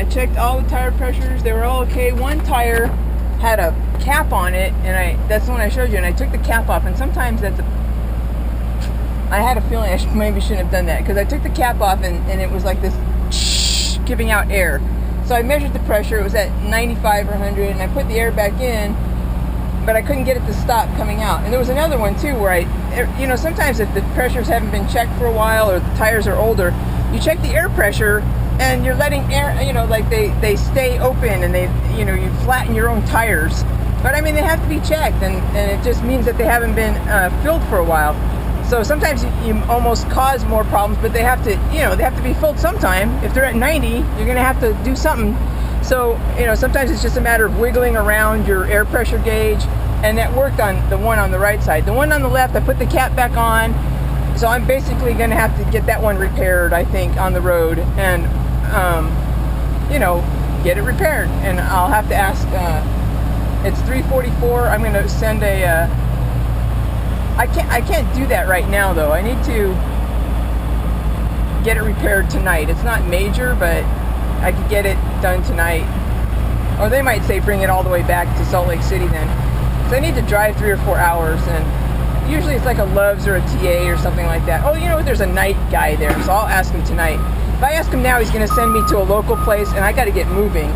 I checked all the tire pressures. They were all okay. One tire had a cap on it, and that's the one I showed you, and I took the cap off, and sometimes I had a feeling I maybe shouldn't have done that, because I took the cap off and it was like this giving out air. So I measured the pressure. It was at 95 or 100, and I put the air back in, but I couldn't get it to stop coming out. And there was another one too where sometimes if the pressures haven't been checked for a while or the tires are older, you check the air pressure and you're letting air, like they stay open, and you flatten your own tires. But I mean, they have to be checked, and it just means that they haven't been filled for a while. So sometimes you almost cause more problems, but they have to be filled sometime. If they're at 90, you're going to have to do something. So, sometimes it's just a matter of wiggling around your air pressure gauge, and that worked on the one on the right side. The one on the left, I put the cap back on, so I'm basically going to have to get that one repaired, I think, on the road, and, get it repaired. And I'll have to ask, it's 344, I'm going to send I can't do that right now, though. I need to get it repaired tonight. It's not major, but I could get it done tonight. Or they might say bring it all the way back to Salt Lake City then. So I need to drive 3 or 4 hours, and usually it's like a Love's or a TA or something like that. Oh, there's a night guy there, so I'll ask him tonight. If I ask him now, he's going to send me to a local place, and I got to get moving.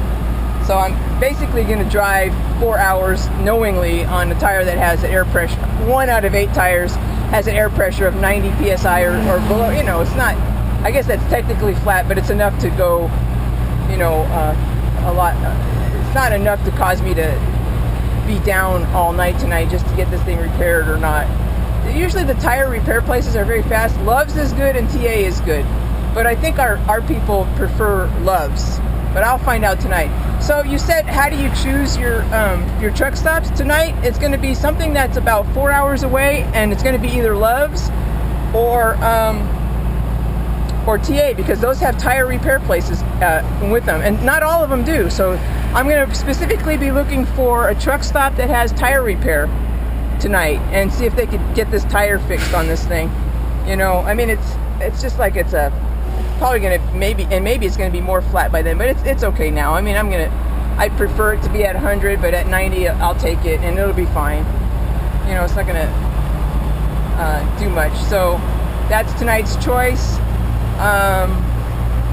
So I'm basically going to drive 4 hours knowingly on a tire that has an air pressure. 1 out of 8 tires has an air pressure of 90 psi or below. It's not, I guess that's technically flat, but it's enough to go, a lot. It's not enough to cause me to be down all night tonight just to get this thing repaired or not. Usually the tire repair places are very fast. Love's is good and TA is good. But I think our people prefer Love's. But I'll find out tonight. So you said, how do you choose your truck stops? Tonight it's going to be something that's about 4 hours away, and it's going to be either Love's or TA, because those have tire repair places with them, and not all of them do. So I'm going to specifically be looking for a truck stop that has tire repair tonight, and see if they could get this tire fixed on this thing. I mean, it's just like it's probably gonna maybe it's gonna be more flat by then, but it's okay now. I mean, I prefer it to be at 100, but at 90 I'll take it, and it'll be fine. It's not gonna do much. So that's tonight's choice.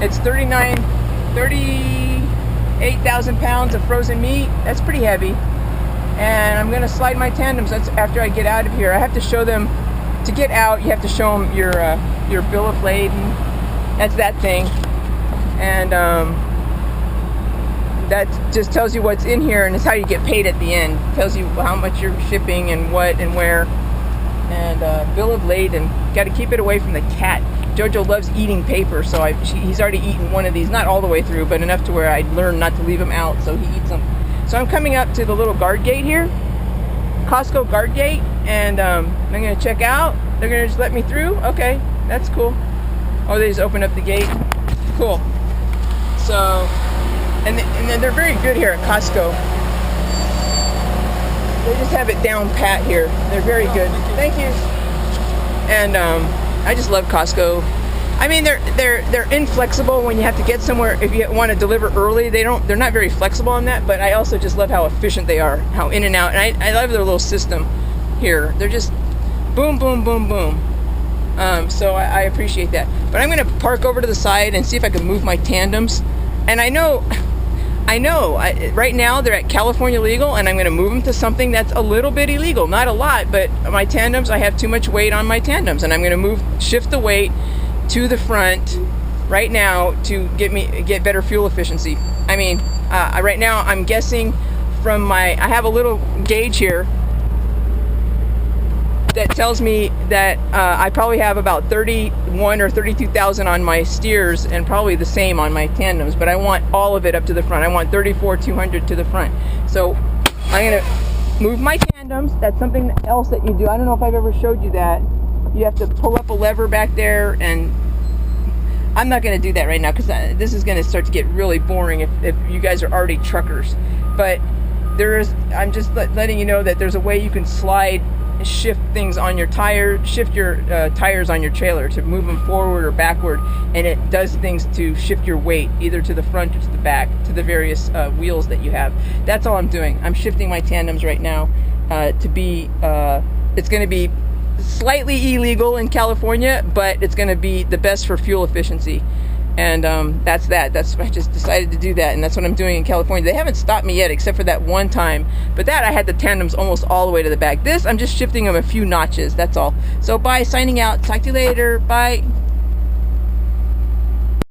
It's 38,000 pounds of frozen meat. That's pretty heavy, and I'm gonna slide my tandems. That's after I get out of here. I have to show them, to get out you have to show them your bill of lading. That's that thing, and that just tells you what's in here, and it's how you get paid at the end. It tells you how much you're shipping and what and where, and bill of lading. Got to keep it away from the cat. Jojo loves eating paper, so he's already eaten one of these, not all the way through, but enough to where I learned not to leave him out, so he eats them. So I'm coming up to the little guard gate here, Costco guard gate, and I'm going to check out. They're going to just let me through. Okay, that's cool. Oh, they just open up the gate. Cool. So, and then they're very good here at Costco. They just have it down pat here. They're very good. Thank you. And I just love Costco. I mean, they're inflexible when you have to get somewhere. If you want to deliver early, they're not very flexible on that. But I also just love how efficient they are, how in and out. And I love their little system here. They're just boom, boom, boom, boom. So I appreciate that. But I'm going to park over to the side and see if I can move my tandems. And I know, right now they're at California legal, and I'm going to move them to something that's a little bit illegal. Not a lot, but my tandems, I have too much weight on my tandems, and I'm going to shift the weight to the front right now to get better fuel efficiency. I mean, right now I'm guessing from I have a little gauge here that tells me that I probably have about 31 or 32,000 on my steers, and probably the same on my tandems, but I want all of it up to the front. I want 34,200 to the front. So I'm going to move my tandems. That's something else that you do. I don't know if I've ever showed you that. You have to pull up a lever back there, and I'm not going to do that right now because this is going to start to get really boring if you guys are already truckers. But I'm just letting you know that there's a way you can slide shift things on your tire, shift your tires on your trailer to move them forward or backward, and it does things to shift your weight either to the front or to the back, to the various wheels that you have. That's all I'm doing. I'm shifting my tandems right now to be, it's going to be slightly illegal in California, but it's going to be the best for fuel efficiency. And that's I just decided to do that, and that's what I'm doing in California. They haven't stopped me yet, except for that one time, but that I had the tandems almost all the way to the back. This, I'm just shifting them a few notches, that's all. So bye, signing out. Talk to you later. Bye.